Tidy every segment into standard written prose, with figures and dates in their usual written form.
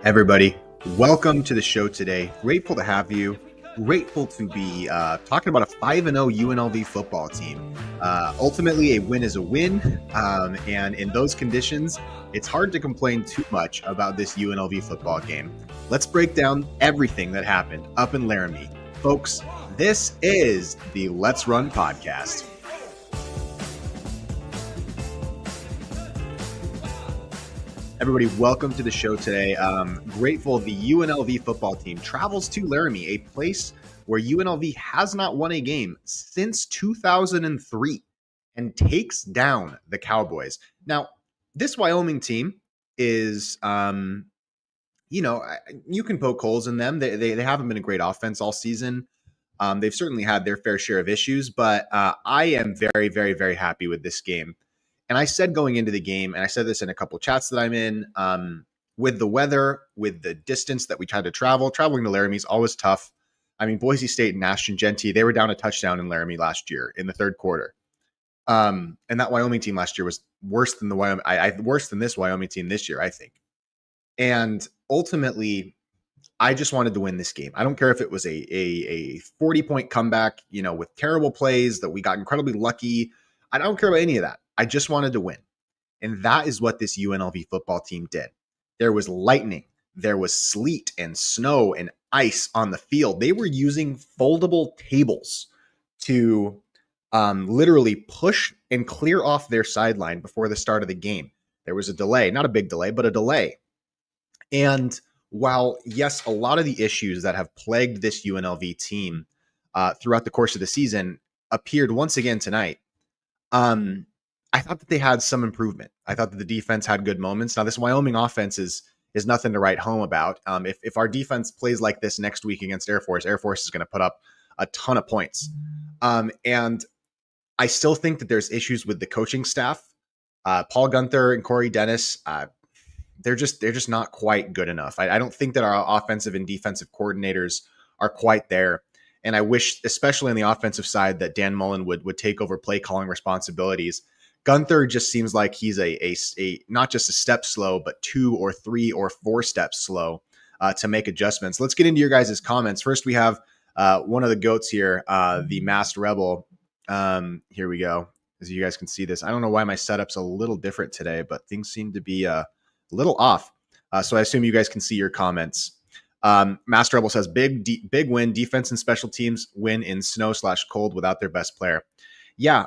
Everybody, welcome to the show today. Grateful to have you. Grateful to be talking about a 5-0 UNLV football team. Ultimately, a win is a win, and in those conditions, it's hard to complain too much about this UNLV football game. Let's break down everything that happened up in Laramie. Folks, this is the Let's Run podcast. Everybody, welcome to the show today. Grateful the UNLV football team travels to Laramie, a place where UNLV has not won a game since 2003, and takes down the Cowboys. Now, this Wyoming team is, you can poke holes in them. They haven't been a great offense all season. They've certainly had their fair share of issues, but I am very, very, very happy with this game. And I said going into the game, and I said this in a couple of chats that I'm in, with the weather, with the distance that we tried to traveling to Laramie is always tough. I mean, Boise State and Ashton Genty, they were down a touchdown in Laramie last year in the third quarter. And that Wyoming team last year was worse than worse than this Wyoming team this year, I think. And ultimately, I just wanted to win this game. I don't care if it was a 40-point comeback, with terrible plays that we got incredibly lucky. I don't care about any of that. I just wanted to win. And that is what this UNLV football team did. There was lightning. There was sleet and snow and ice on the field. They were using foldable tables to literally push and clear off their sideline before the start of the game. There was a delay, not a big delay, but a delay. And while, yes, a lot of the issues that have plagued this UNLV team throughout the course of the season appeared once again tonight, I thought that they had some improvement. I thought that the defense had good moments. Now, this Wyoming offense is nothing to write home about. If our defense plays like this next week against Air Force is going to put up a ton of points. And I still think that there's issues with the coaching staff. Paul Gunther and Corey Dennis, they're just not quite good enough. I don't think that our offensive and defensive coordinators are quite there. And I wish, especially on the offensive side, that Dan Mullen would take over play calling responsibilities. Gunther just seems like he's a not just a step slow, but 2 or 3 or 4 steps slow to make adjustments. Let's get into your guys' comments. First, we have one of the goats here, the Masked Rebel. Here we go. As you guys can see this, I don't know why my setup's a little different today, but things seem to be a little off. So I assume you guys can see your comments. Masked Rebel says, big win. Defense and special teams win in snow/cold without their best player. Yeah.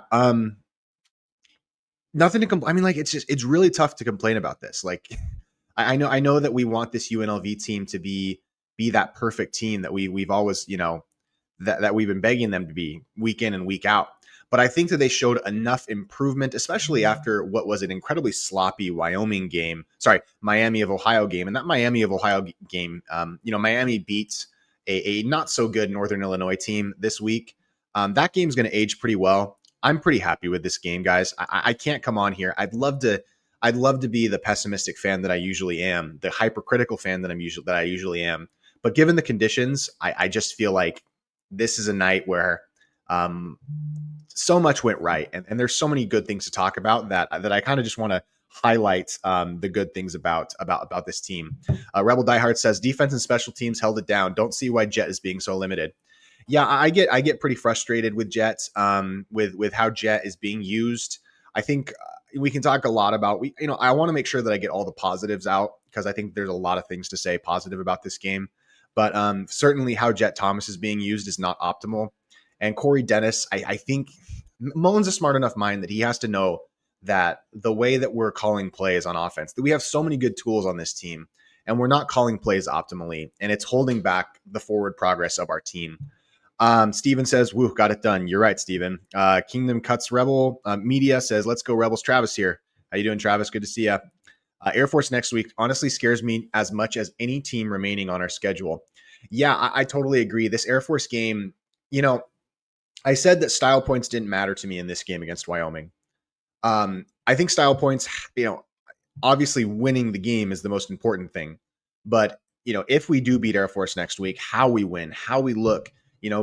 Nothing to complain. I mean, it's really tough to complain about this. Like, I know that we want this UNLV team to be that perfect team that we've always, that we've been begging them to be week in and week out. But I think that they showed enough improvement, especially after what was an incredibly sloppy Miami of Ohio game. And that Miami of Ohio game, Miami beats a not so good Northern Illinois team this week. That game's going to age pretty well. I'm pretty happy with this game, guys. I can't come on here. I'd love to be the pessimistic fan that I usually am, the hypercritical fan that I usually am. But given the conditions, I just feel like this is a night where so much went right, and there's so many good things to talk about that I kind of just want to highlight the good things about this team. Rebel Diehard says defense and special teams held it down. Don't see why Jet is being so limited. Yeah, I get pretty frustrated with Jet, with how Jet is being used. I think we can talk a lot about I want to make sure that I get all the positives out, because I think there's a lot of things to say positive about this game. But certainly how Jet Thomas is being used is not optimal. And Corey Dennis, I think Mullen's a smart enough mind that he has to know that the way that we're calling plays on offense, that we have so many good tools on this team, and we're not calling plays optimally, and it's holding back the forward progress of our team. Steven says, woo, got it done. You're right, Steven. Kingdom Cuts Rebel Media says, let's go Rebels. Travis here. How you doing, Travis? Good to see you. Air Force next week honestly scares me as much as any team remaining on our schedule. Yeah, I totally agree. This Air Force game, I said that style points didn't matter to me in this game against Wyoming. I think style points, obviously winning the game is the most important thing. But, if we do beat Air Force next week, how we win, how we look,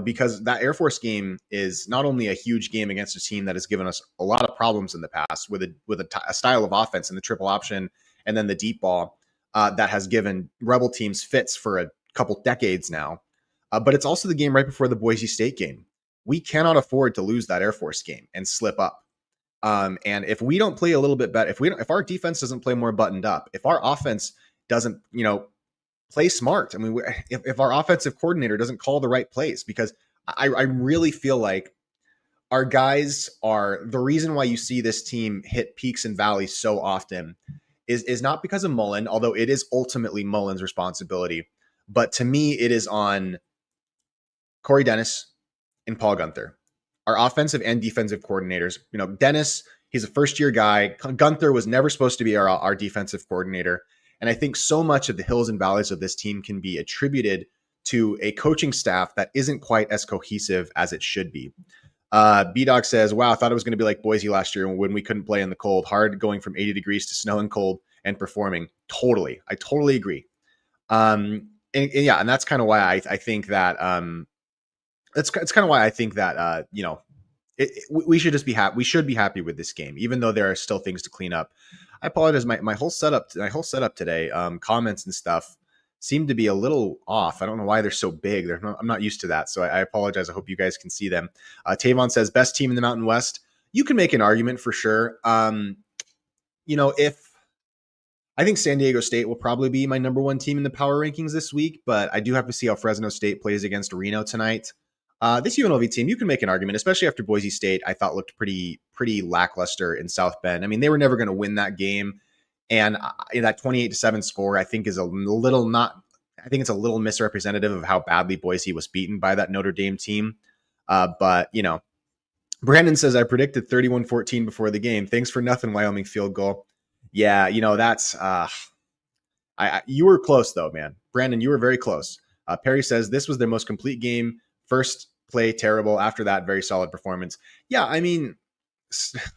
because that Air Force game is not only a huge game against a team that has given us a lot of problems in the past with a style of offense and the triple option and then the deep ball that has given Rebel teams fits for a couple decades now. But it's also the game right before the Boise State game. We cannot afford to lose that Air Force game and slip up. And if we don't play a little bit better, if our defense doesn't play more buttoned up, if our offense doesn't, play smart, I mean, if our offensive coordinator doesn't call the right plays, because I really feel like our guys are the reason why you see this team hit peaks and valleys so often is not because of Mullen, although it is ultimately Mullen's responsibility. But to me, it is on Corey Dennis and Paul Gunther, our offensive and defensive coordinators. Dennis, he's a first-year guy. Gunther was never supposed to be our defensive coordinator. And I think so much of the hills and valleys of this team can be attributed to a coaching staff that isn't quite as cohesive as it should be. B-Dog says, wow, I thought it was going to be like Boise last year when we couldn't play in the cold. Hard going from 80 degrees to snow and cold and performing. Totally. I totally agree. And that's kind of why I think that it's kind of why I think that we should just be happy. We should be happy with this game, even though there are still things to clean up. I apologize. My whole setup today, comments and stuff seem to be a little off. I don't know why they're so big. I'm not used to that, so I apologize. I hope you guys can see them. Tavon says best team in the Mountain West. You can make an argument for sure. If I think San Diego State will probably be my number one team in the power rankings this week, but I do have to see how Fresno State plays against Reno tonight. This UNLV team, you can make an argument, especially after Boise State, I thought looked pretty lackluster in South Bend. I mean, they were never going to win that game. And that 28-7 score, I think, is a little misrepresentative of how badly Boise was beaten by that Notre Dame team. But Brandon says, I predicted 31-14 before the game. Thanks for nothing, Wyoming field goal. Yeah, that's you were close, though, man. Brandon, you were very close. Perry says, this was their most complete game. First play, terrible. After that, very solid performance. Yeah, I mean,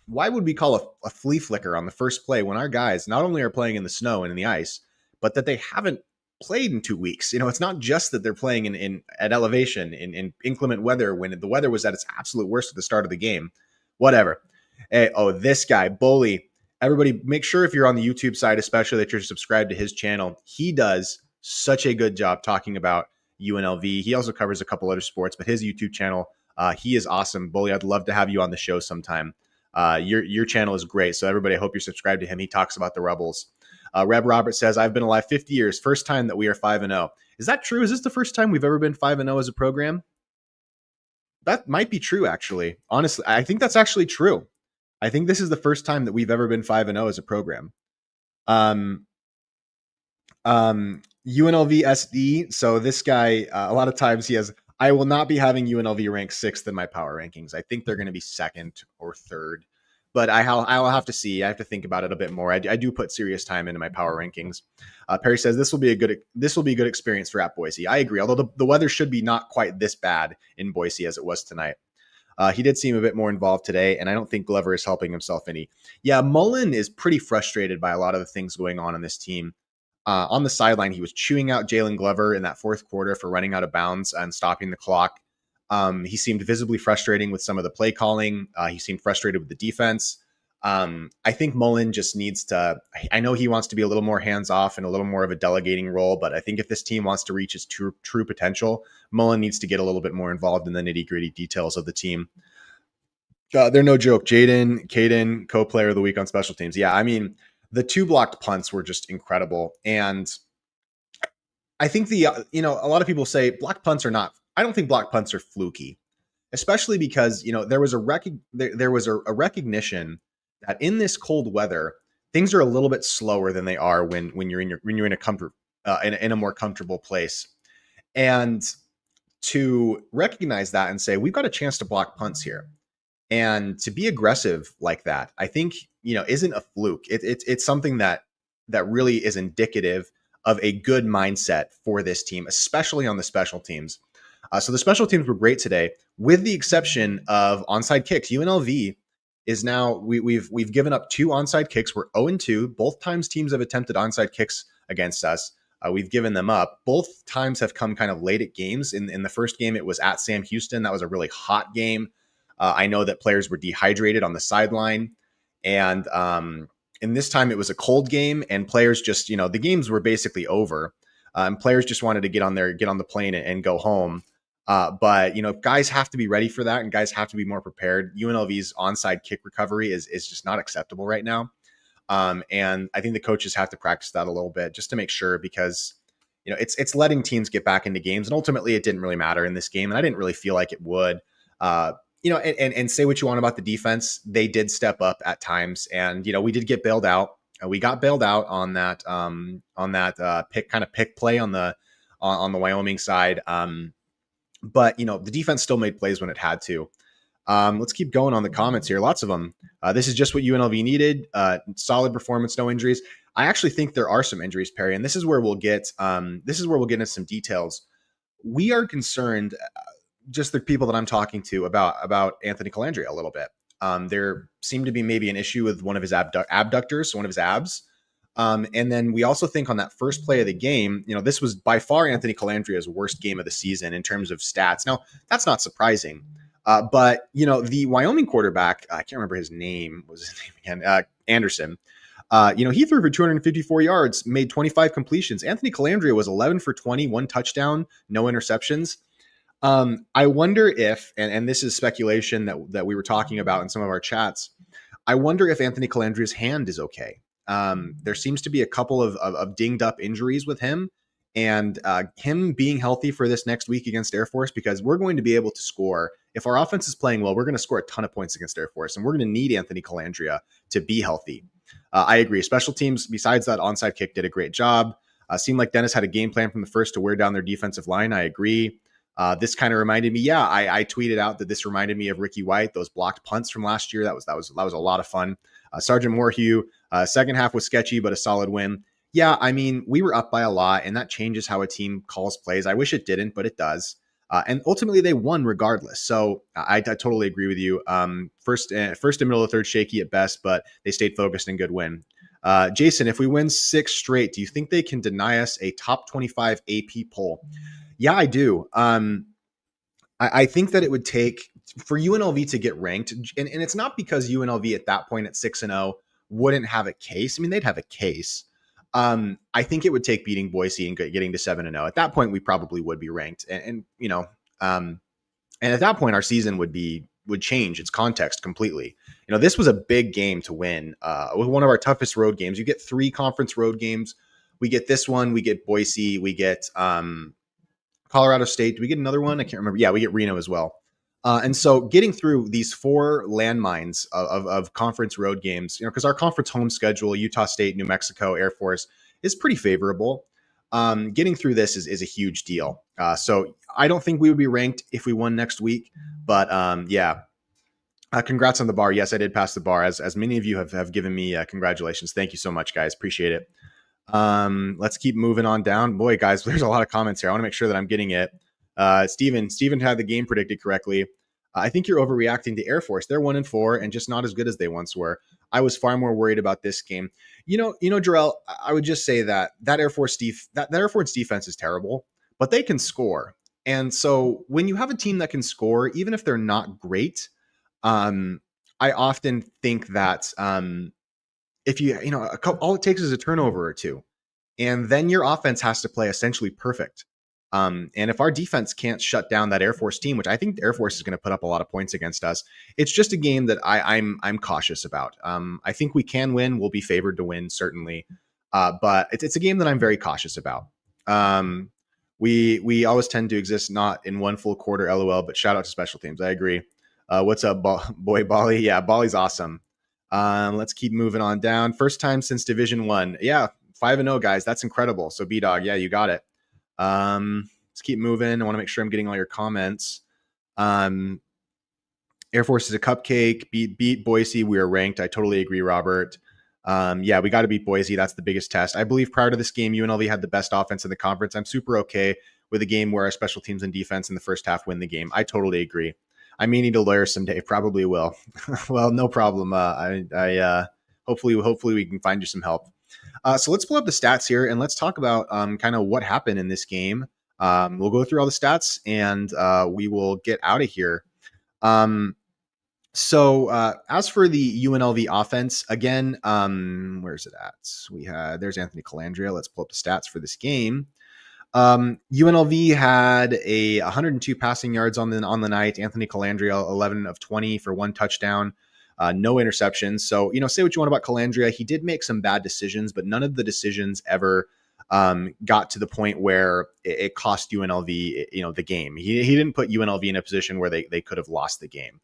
why would we call a flea flicker on the first play when our guys not only are playing in the snow and in the ice, but that they haven't played in 2 weeks? It's not just that they're playing at elevation in inclement weather when the weather was at its absolute worst at the start of the game. Whatever. Hey, this guy, Bully. Everybody, make sure if you're on the YouTube side, especially, that you're subscribed to his channel. He does such a good job talking about UNLV. He also covers a couple other sports, but his YouTube channel, he is awesome. Bully, I'd love to have you on the show sometime. Your channel is great. So everybody, I hope you're subscribed to him. He talks about the Rebels. Reb Robert says, I've been alive 50 years. First time that we are 5-0. Is that true? Is this the first time we've ever been 5-0 as a program? That might be true, actually. Honestly, I think that's actually true. I think this is the first time that we've ever been 5-0 as a program. UNLV SD. So this guy, a lot of times he has, I will not be having UNLV ranked 6th in my power rankings. I think they're going to be 2nd or 3rd, but I'll have to see. I have to think about it a bit more. I do put serious time into my power rankings. Perry says this will be a good experience for at Boise. I agree. Although the weather should be not quite this bad in Boise as it was tonight. He did seem a bit more involved today, and I don't think Glover is helping himself any. Yeah, Mullen is pretty frustrated by a lot of the things going on this team. On the sideline, he was chewing out Jalen Glover in that fourth quarter for running out of bounds and stopping the clock. He seemed visibly frustrating with some of the play calling. He seemed frustrated with the defense. I think Mullen just needs to, I know he wants to be a little more hands-off and a little more of a delegating role, but I think if this team wants to reach its true potential, Mullen needs to get a little bit more involved in the nitty-gritty details of the team. They're no joke. Jaden, Caden, co-player of the week on special teams. Yeah, I mean, the 2 blocked punts were just incredible. And I think a lot of people say blocked punts are not, I don't think blocked punts are fluky, especially because, there was a recognition that in this cold weather, things are a little bit slower than they are when you're in a comfort in a more comfortable place. And to recognize that and say we've got a chance to block punts here, and to be aggressive like that, I think isn't a fluke. It's something that really is indicative of a good mindset for this team, especially on the special teams. So the special teams were great today, with the exception of onside kicks. UNLV is now we've given up 2 onside kicks. We're 0-2. Both times teams have attempted onside kicks against us. We've given them up. Both times have come kind of late at games. In the first game, it was at Sam Houston. That was a really hot game. I know that players were dehydrated on the sideline, and this time it was a cold game, and players just the games were basically over, and players just wanted to get on the plane and go home. But guys have to be ready for that, and guys have to be more prepared. UNLV's onside kick recovery is just not acceptable right now. And I think the coaches have to practice that a little bit just to make sure, because it's letting teams get back into games, and ultimately it didn't really matter in this game, and I didn't really feel like it would. And say what you want about the defense, they did step up at times, and we did get bailed out. We got bailed out on that pick play on the Wyoming side. But the defense still made plays when it had to. Let's keep going on the comments here. Lots of them. This is just what UNLV needed. Solid performance, no injuries. I actually think there are some injuries, Perry, and this is where we'll get into some details. We are concerned, just the people that I'm talking to, about Anthony Calandria a little bit. There seemed to be maybe an issue with one of his abductors, so one of his abs. And then we also think on that first play of the game, this was by far Anthony Calandria's worst game of the season in terms of stats. Now, that's not surprising. But the Wyoming quarterback, I can't remember his name. What was his name again? Anderson. He threw for 254 yards, made 25 completions. Anthony Calandria was 11 for 20, 1 touchdown, no interceptions. I wonder if, and this is speculation that we were talking about in some of our chats, I wonder if Anthony Calandria's hand is okay. There seems to be a couple of dinged up injuries with him, and him being healthy for this next week against Air Force, because we're going to be able to score. If our offense is playing well, we're going to score a ton of points against Air Force, and we're going to need Anthony Calandria to be healthy. I agree. Special teams, besides that onside kick, did a great job. Seemed like Dennis had a game plan from the first to wear down their defensive line. I agree. This kind of reminded me. Yeah, I tweeted out that this reminded me of Ricky White, those blocked punts from last year. That was a lot of fun. Sergeant Morhew, second half was sketchy, but a solid win. Yeah, I mean, we were up by a lot, and that changes how a team calls plays. I wish it didn't, but it does. And ultimately, they won regardless. So I totally agree with you. First and middle of the third, shaky at best, but they stayed focused and good win. Jason, if we win 6 straight, do you think they can deny us a top 25 AP poll? Yeah, I do. I think that it would take for UNLV to get ranked, and it's not because UNLV at that point at 6-0 wouldn't have a case. I mean, they'd have a case. I think it would take beating Boise and getting to 7-0. At that point, we probably would be ranked, and at that point, our season would change its context completely. This was a big game to win. With one of our toughest road games. You get 3 conference road games. We get this one. We get Boise. We get Colorado State. Do we get another one? I can't remember. Yeah, we get Reno as well. And so getting through these 4 landmines of conference road games, because our conference home schedule, Utah State, New Mexico, Air Force, is pretty favorable. Getting through this is a huge deal. So I don't think we would be ranked if we won next week. But yeah, congrats on the bar. Yes, I did pass the bar, as many of you have given me congratulations. Thank you so much, guys. Appreciate it. Let's keep moving on down. Boy, guys, there's a lot of comments here. I want to make sure that I'm getting it. Steven had the game predicted correctly. I think you're overreacting to Air Force. They're 1-4 and just not as good as they once were. I was far more worried about this game. Jarrell, I would just say that Air Force defense is terrible, but they can score. And so when you have a team that can score, even if they're not great, I often think that if all it takes is a turnover or 2, and then your offense has to play essentially perfect. And if our defense can't shut down that Air Force team, which I think the Air Force is going to put up a lot of points against us, it's just a game that I'm cautious about. I think we can win. We'll be favored to win, certainly. But it's a game that I'm very cautious about. We always tend to exist not in one full quarter, LOL, but shout out to special teams. I agree. What's up, boy, Bali? Yeah, Bali's awesome. Let's keep moving on down. First time since Division One. Yeah, 5-0, guys. That's incredible. So B-Dog, yeah, you got it. Let's keep moving. I want to make sure I'm getting all your comments. Air Force is a cupcake. Beat Boise. We are ranked. I totally agree, Robert. Yeah, we got to beat Boise. That's the biggest test. I believe prior to this game, UNLV had the best offense in the conference. I'm super okay with a game where our special teams and defense in the first half win the game. I totally agree. I may need a lawyer someday. Probably will. Well, no problem. Hopefully we can find you some help. So let's pull up the stats here and let's talk about kind of what happened in this game. We'll go through all the stats and we will get out of here. So as for the UNLV offense, again, where's it at? There's Anthony Calandria. Let's pull up the stats for this game. UNLV had 102 passing yards on the night. Anthony Calandria, 11 of 20 for 1 touchdown, no interceptions. So, say what you want about Calandria. He did make some bad decisions, but none of the decisions ever got to the point where it cost UNLV, the game. He didn't put UNLV in a position where they could have lost the game.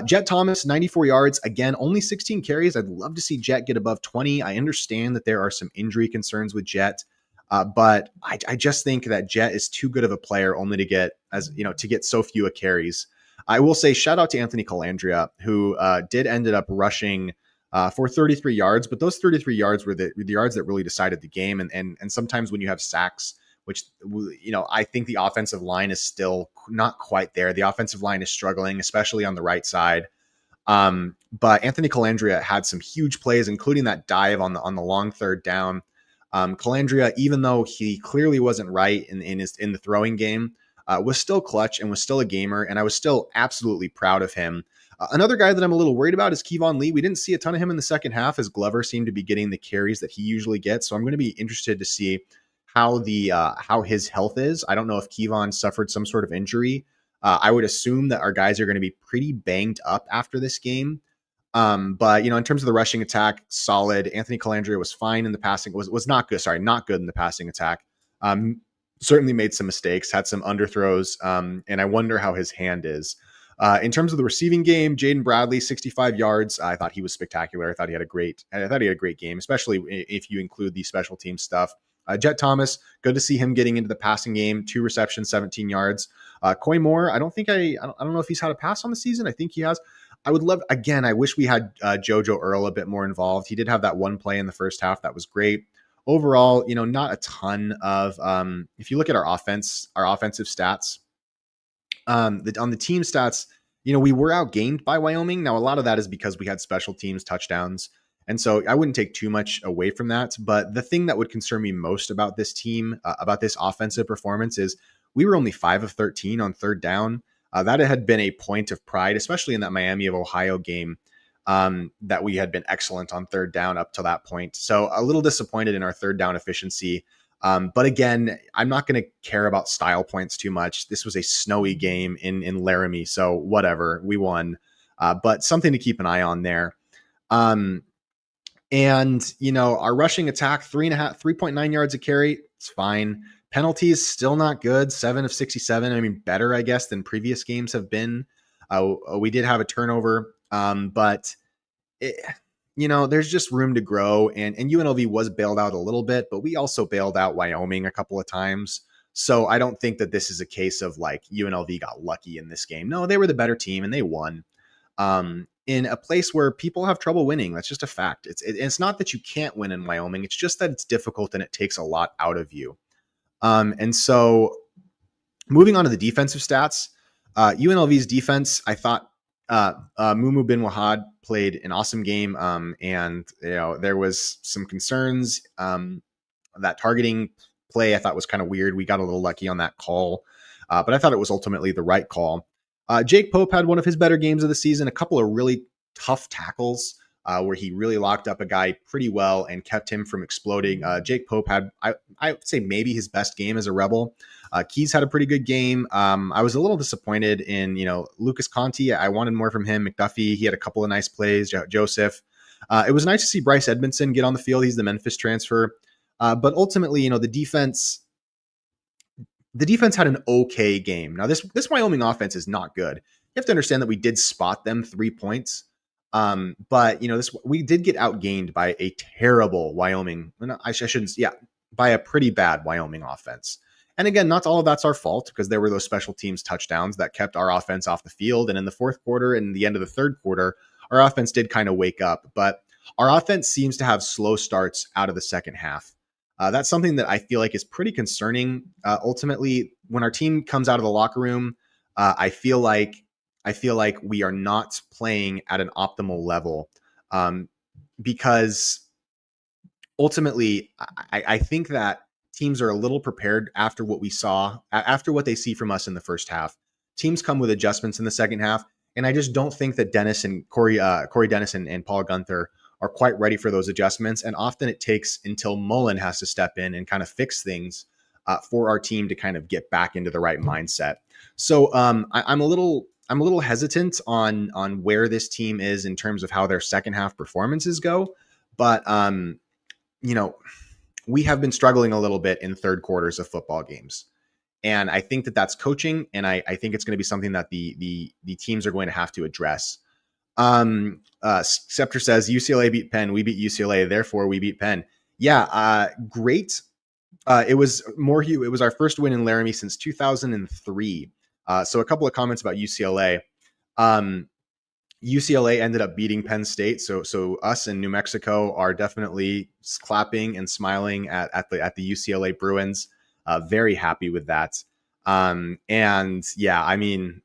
Jet Thomas, 94 yards. Again, only 16 carries. I'd love to see Jet get above 20. I understand that there are some injury concerns with Jet. But I just think that Jet is too good of a player only to get so few carries. I will say shout out to Anthony Calandria, who did ended up rushing for 33 yards, but those 33 yards were the yards that really decided the game. And sometimes when you have sacks, which, I think the offensive line is still not quite there. The offensive line is struggling, especially on the right side. But Anthony Calandria had some huge plays, including that dive on the long third down. Calandria, even though he clearly wasn't right in the throwing game, was still clutch and was still a gamer, and I was still absolutely proud of him. Another guy that I'm a little worried about is Kevon Lee. We didn't see a ton of him in the second half as Glover seemed to be getting the carries that he usually gets. So I'm going to be interested to see how his health is. I don't know if Kevon suffered some sort of injury. I would assume that our guys are going to be pretty banged up after this game. But in terms of the rushing attack, solid. Anthony Calandria was fine in the passing. Was not good. Sorry, not good in the passing attack. Certainly made some mistakes, had some underthrows, and I wonder how his hand is. In terms of the receiving game, Jaden Bradley, 65 yards. I thought he was spectacular. I thought he had a great game, especially if you include the special team stuff. Jet Thomas, good to see him getting into the passing game. 2 receptions, 17 yards. Coy Moore, I don't know if he's had a pass on the season. I think he has. I would love, again, I wish we had JoJo Earl a bit more involved. He did have that one play in the first half. That was great. Overall, not a ton of, if you look at our offensive stats, on the team stats, we were outgained by Wyoming. Now, a lot of that is because we had special teams touchdowns. And so I wouldn't take too much away from that. But the thing that would concern me most about this team, about this offensive performance, is we were only 5 of 13 on third down. That had been a point of pride, especially in that Miami of Ohio game, that we had been excellent on third down up to that point. So a little disappointed in our third down efficiency. But again, I'm not going to care about style points too much. This was a snowy game in Laramie, so whatever, we won. But something to keep an eye on there. And our rushing attack, 3.9 yards a carry. It's fine. Penalties still not good. 7 of 67. I mean, better, I guess, than previous games have been. We did have a turnover, but there's just room to grow. And UNLV was bailed out a little bit, but we also bailed out Wyoming a couple of times. So I don't think that this is a case of like UNLV got lucky in this game. No, they were the better team and they won. In a place where people have trouble winning. That's just a fact. It's not that you can't win in Wyoming. It's just that it's difficult and it takes a lot out of you. And so moving on to the defensive stats, UNLV's defense, I thought Mumu Bin Wahad played an awesome game. And there was some concerns. That targeting play I thought was kind of weird. We got a little lucky on that call, but I thought it was ultimately the right call. Jake Pope had one of his better games of the season, a couple of really tough tackles where he really locked up a guy pretty well and kept him from exploding. Jake Pope had, I would say, maybe his best game as a Rebel. Keys had a pretty good game. I was a little disappointed in, Lucas Conti. I wanted more from him. McDuffie, he had a couple of nice plays. Joseph. It was nice to see Bryce Edmondson get on the field. He's the Memphis transfer. But ultimately, the defense had an okay game. Now, this Wyoming offense is not good. You have to understand that we did spot them 3 points. But we did get outgained by a terrible Wyoming. I shouldn't. Yeah, by a pretty bad Wyoming offense. And again, not all of that's our fault because there were those special teams touchdowns that kept our offense off the field. And in the fourth quarter and the end of the third quarter, our offense did kind of wake up. But our offense seems to have slow starts out of the second half. That's something that I feel like is pretty concerning. Ultimately, when our team comes out of the locker room, I feel like we are not playing at an optimal level, because ultimately, I think that teams are a little prepared after what we saw, after what they see from us in the first half. Teams come with adjustments in the second half, and I just don't think that Dennis and Corey Dennis and Paul Gunther are quite ready for those adjustments. And often it takes until Mullen has to step in and kind of fix things for our team to kind of get back into the right mindset. So I'm a little hesitant on where this team is in terms of how their second half performances go, but we have been struggling a little bit in third quarters of football games. And I think that that's coaching. And I think it's going to be something that the teams are going to have to address. Scepter says UCLA beat Penn. We beat UCLA. Therefore we beat Penn. Yeah. Great. It was our first win in Laramie since 2003. So a couple of comments about UCLA. UCLA ended up beating Penn State, so us in New Mexico are definitely clapping and smiling at the UCLA Bruins. Very happy with that. And yeah, I mean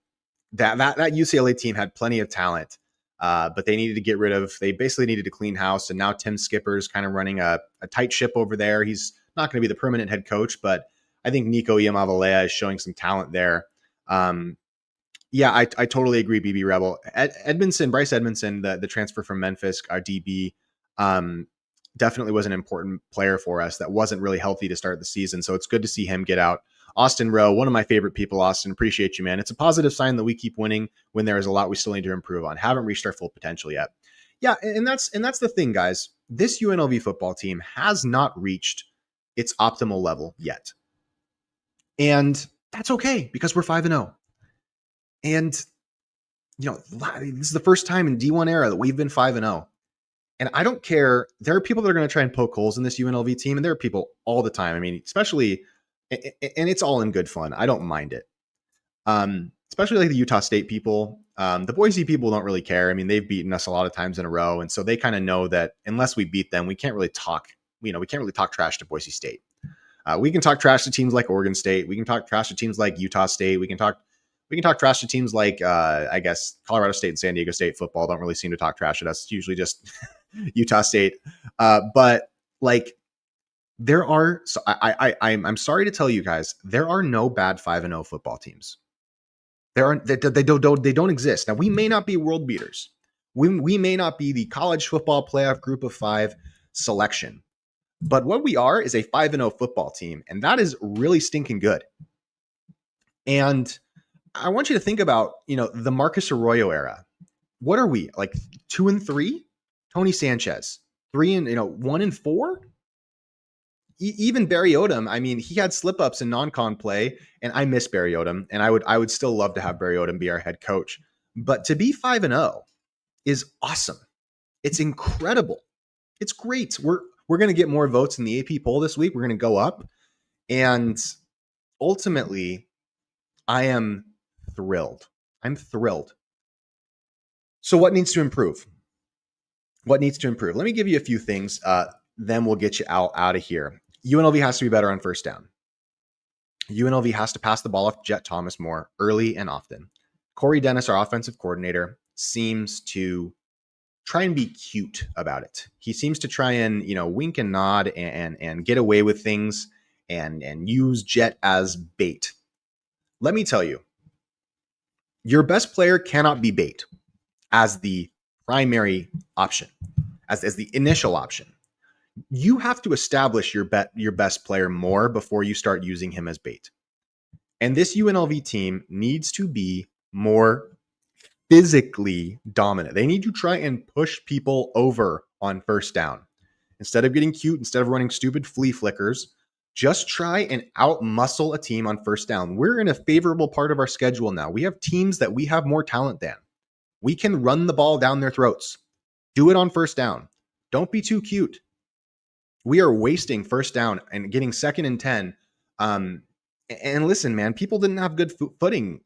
that UCLA team had plenty of talent, but they needed to get rid of. They basically needed to clean house, and now Tim Skipper's kind of running a tight ship over there. He's not going to be the permanent head coach, but I think Nico Iamavalea is showing some talent there. Yeah, I totally agree, BB Rebel. Bryce Edmondson, the transfer from Memphis, our DB, definitely was an important player for us that wasn't really healthy to start the season. So it's good to see him get out. Austin Rowe, one of my favorite people, Austin, appreciate you, man. It's a positive sign that we keep winning when there is a lot we still need to improve on. Haven't reached our full potential yet. Yeah, and that's the thing, guys. This UNLV football team has not reached its optimal level yet. And that's okay because we're 5-0. And, this is the first time in D1 era that we've been 5-0. And I don't care. There are people that are going to try and poke holes in this UNLV team. And there are people all the time. I mean, especially, and it's all in good fun. I don't mind it. Especially like the Utah State people. The Boise people don't really care. I mean, they've beaten us a lot of times in a row. And so they kind of know that unless we beat them, we can't really talk, we can't really talk trash to Boise State. We can talk trash to teams like Oregon State. We can talk trash to teams like Utah State. We can talk trash to teams like, I guess, Colorado State and San Diego State football don't really seem to talk trash at us. It's usually just Utah State. But like there are, so I'm sorry to tell you guys, there are no bad 5-0 football teams. They don't exist. Now we may not be world beaters. We may not be the college football playoff group of 5 selection, but what we are is a 5-0 football team. And that is really stinking good. And I want you to think about, the Marcus Arroyo era. What are we, like 2-3? Tony Sanchez, 1-4? Even Barry Odom. I mean, he had slip-ups in non-con play, and I miss Barry Odom, and I would still love to have Barry Odom be our head coach. But to be 5-0 is awesome. It's incredible. It's great. We're going to get more votes in the AP poll this week. We're going to go up, and ultimately, I am thrilled. I'm thrilled. So what needs to improve? Let me give you a few things. Then we'll get you out of here. UNLV has to be better on first down. UNLV has to pass the ball off Jet Thomas more early and often. Corey Dennis, our offensive coordinator, seems to try and be cute about it. He seems to try and, wink and nod and get away with things and use Jet as bait. Let me tell you, your best player cannot be bait as the primary option, as the initial option. You have to establish your best player more before you start using him as bait. And this UNLV team needs to be more physically dominant. They need to try and push people over on first down. Instead of getting cute, instead of running stupid flea flickers, just try and out-muscle a team on first down. We're in a favorable part of our schedule now. We have teams that we have more talent than. We can run the ball down their throats. Do it on first down. Don't be too cute. We are wasting first down and getting 2nd and 10. And listen, man, people didn't have good footing,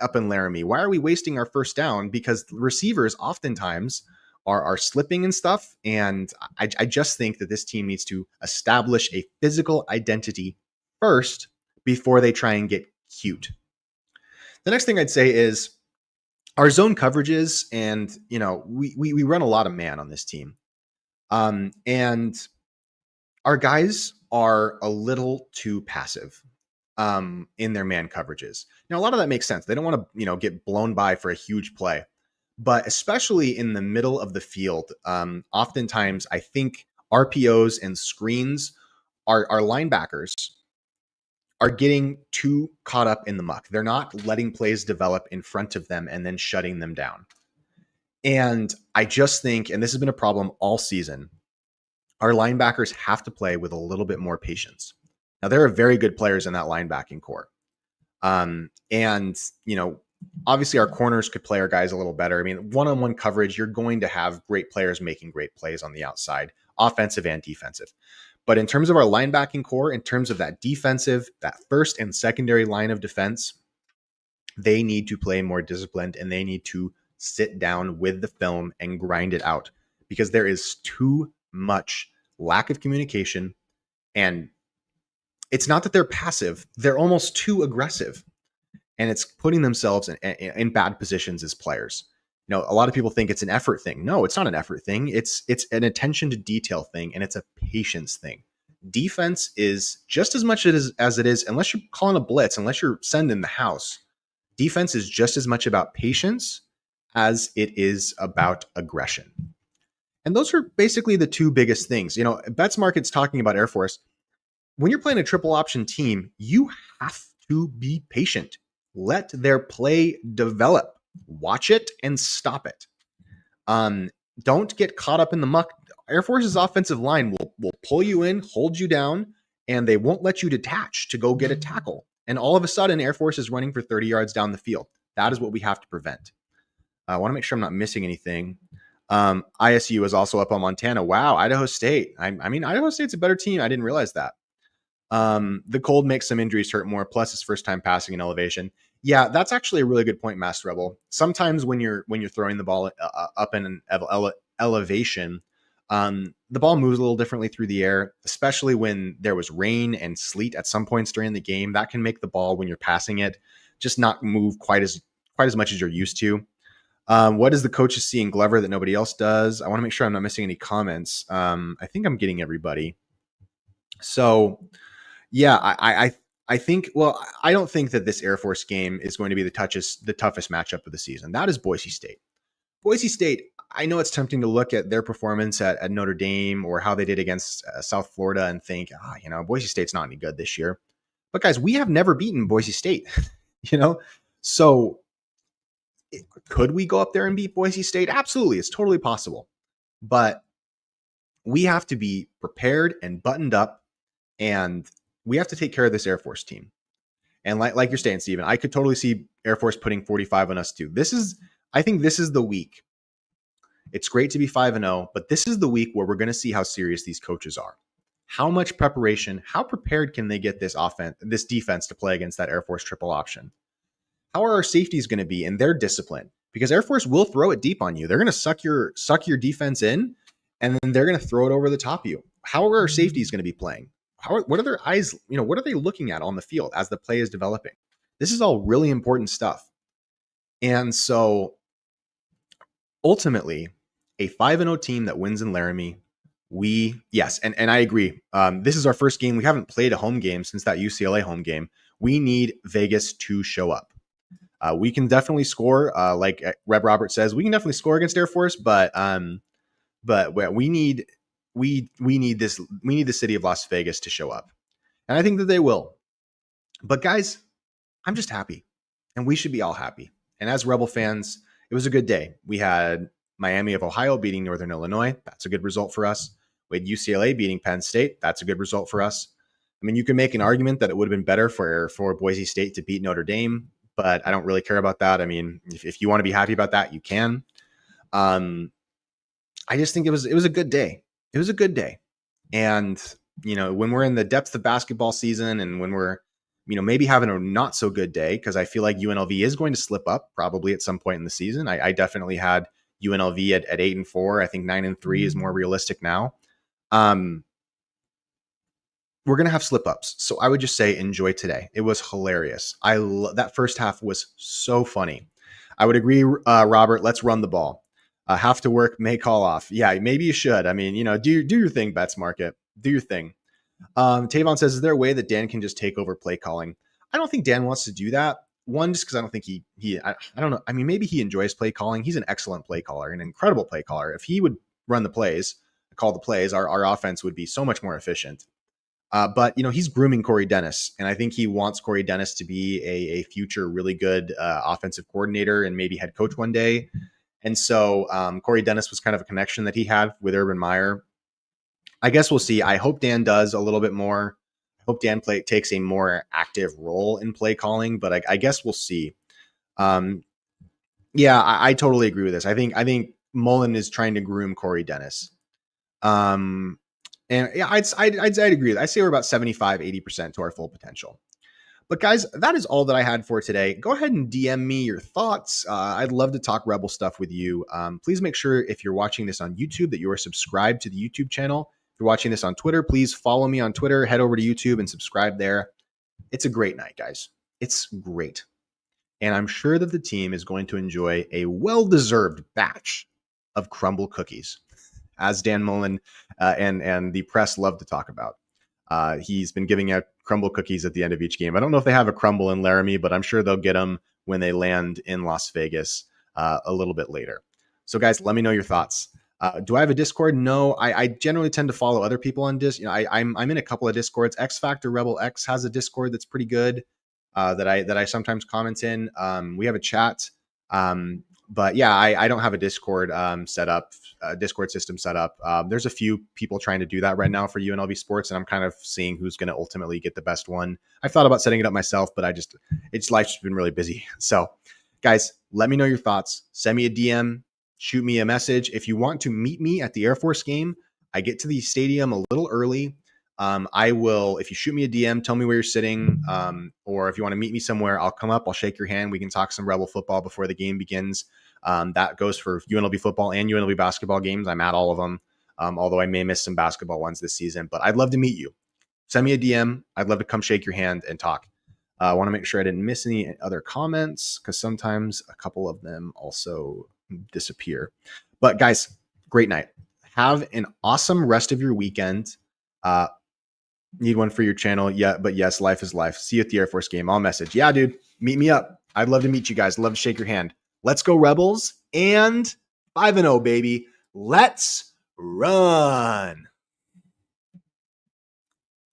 up in Laramie. Why are we wasting our first down? Because receivers oftentimes are slipping and stuff. And I just think that this team needs to establish a physical identity first before they try and get cute. The next thing I'd say is our zone coverages, and we run a lot of man on this team, and our guys are a little too passive in their man coverages. Now, a lot of that makes sense. They don't want to get blown by for a huge play, but especially in the middle of the field, oftentimes I think RPOs and screens, our linebackers are getting too caught up in the muck. They're not letting plays develop in front of them and then shutting them down. And I just think, and this has been a problem all season, our linebackers have to play with a little bit more patience. Now, there are very good players in that linebacking core. Obviously our corners could play our guys a little better. I mean, one-on-one coverage, you're going to have great players making great plays on the outside, offensive and defensive. But in terms of our linebacking core, in terms of that defensive, that first and secondary line of defense, they need to play more disciplined and they need to sit down with the film and grind it out, because there is too much lack of communication. And it's not that they're passive, they're almost too aggressive. And it's putting themselves in bad positions as players. A lot of people think it's an effort thing. No, it's not an effort thing. It's an attention to detail thing, and it's a patience thing. Defense is just as much as it is, unless you're calling a blitz, unless you're sending the house. Defense is just as much about patience as it is about aggression. And those are basically the two biggest things. Bets Market's talking about Air Force. When you're playing a triple option team, you have to be patient. Let their play develop. Watch it and stop it. Don't get caught up in the muck. Air Force's offensive line will pull you in, hold you down, and they won't let you detach to go get a tackle. And all of a sudden, Air Force is running for 30 yards down the field. That is what we have to prevent. I want to make sure I'm not missing anything. ISU is also up on Montana. Wow, Idaho State. I mean, Idaho State's a better team. I didn't realize that. The cold makes some injuries hurt more, plus his first time passing in elevation. Yeah, that's actually a really good point, Master Rebel. Sometimes when you're throwing the ball up in an elevation, the ball moves a little differently through the air, especially when there was rain and sleet at some points during the game. That can make the ball, when you're passing it, just not move quite as much as you're used to. What does the coaches see in Glover that nobody else does? I want to make sure I'm not missing any comments. I think I'm getting everybody. So, yeah, I think, well, I don't think that this Air Force game is going to be the toughest matchup of the season. That is Boise State. Boise State, I know it's tempting to look at their performance at Notre Dame or how they did against South Florida and think, Boise State's not any good this year. But guys, we have never beaten Boise State, So could we go up there and beat Boise State? Absolutely. It's totally possible. But we have to be prepared and buttoned up, and we have to take care of this Air Force team. And like you're saying, Steven, I could totally see Air Force putting 45 on us too. I think this is the week. It's great to be 5-0, but this is the week where we're going to see how serious these coaches are. How much preparation, how prepared can they get this defense to play against that Air Force triple option? How are our safeties going to be in their discipline? Because Air Force will throw it deep on you. They're going to suck your defense in, and then they're going to throw it over the top of you. How are our safeties going to be playing? What are their eyes? What are they looking at on the field as the play is developing? This is all really important stuff. And so ultimately, a 5-0 team that wins in Laramie, and I agree. This is our first game. We haven't played a home game since that UCLA home game. We need Vegas to show up. We can definitely score, like Reb Robert says. We can definitely score against Air Force, but we need the city of Las Vegas to show up, and I think that they will. But guys, I'm just happy, and we should be all happy. And as Rebel fans, it was a good day. We had Miami of Ohio beating Northern Illinois. That's a good result for us. We had UCLA beating Penn State. That's a good result for us. I mean, you can make an argument that it would have been better for Boise State to beat Notre Dame, but I don't really care about that. I mean, if you want to be happy about that, you can. I just think it was a good day. It was a good day. And, when we're in the depth of basketball season and when we're, maybe having a not so good day, because I feel like UNLV is going to slip up probably at some point in the season. I definitely had UNLV at 8-4. I think 9-3 is more realistic now. We're going to have slip ups. So I would just say enjoy today. It was hilarious. That first half was so funny. I would agree, Robert, let's run the ball. Have to work, may call off. Yeah, maybe you should. I mean, do your thing, Bets Market. Do your thing. Tavon says, is there a way that Dan can just take over play calling? I don't think Dan wants to do that. One, just because I don't think I don't know. I mean, maybe he enjoys play calling. He's an excellent play caller, an incredible play caller. If he would run the plays, call the plays, our offense would be so much more efficient. But he's grooming Corey Dennis, and I think he wants Corey Dennis to be a future really good offensive coordinator and maybe head coach one day. And so Corey Dennis was kind of a connection that he had with Urban Meyer. I guess we'll see. I hope Dan does a little bit more. I hope Dan takes a more active role in play calling, but I guess we'll see. Yeah, I totally agree with this. I think Mullen is trying to groom Corey Dennis. And yeah, I'd agree. I say we're about 75, 80% to our full potential. But guys, that is all that I had for today. Go ahead and DM me your thoughts. I'd love to talk Rebel stuff with you. Please make sure if you're watching this on YouTube that you are subscribed to the YouTube channel. If you're watching this on Twitter, please follow me on Twitter. Head over to YouTube and subscribe there. It's a great night, guys. It's great. And I'm sure that the team is going to enjoy a well-deserved batch of crumble cookies, as Dan Mullen and the press love to talk about. He's been giving out crumble cookies at the end of each game. I don't know if they have a crumble in Laramie, but I'm sure they'll get them when they land in Las Vegas a little bit later. So guys, let me know your thoughts. Do I have a Discord? No, I generally tend to follow other people on Discord. I'm in a couple of Discords. X Factor Rebel X has a Discord that's pretty good that I sometimes comment in. We have a chat. But yeah, I don't have a Discord Discord system set up. There's a few people trying to do that right now for UNLV sports, and I'm kind of seeing who's going to ultimately get the best one. I've thought about setting it up myself, but life's been really busy. So guys, let me know your thoughts. Send me a DM, shoot me a message. If you want to meet me at the Air Force game, I get to the stadium a little early. I will, if you shoot me a DM, tell me where you're sitting, or if you want to meet me somewhere, I'll come up, I'll shake your hand. We can talk some Rebel football before the game begins. That goes for UNLV football and UNLV basketball games. I'm at all of them, although I may miss some basketball ones this season, but I'd love to meet you. Send me a DM. I'd love to come shake your hand and talk. I want to make sure I didn't miss any other comments because sometimes a couple of them also disappear. But guys, great night. Have an awesome rest of your weekend. Need one for your channel. Yeah, but yes, life is life. See you at the Air Force game. I'll message. Yeah, dude, meet me up. I'd love to meet you guys. Love to shake your hand. Let's go Rebels and 5-0, baby. Let's run.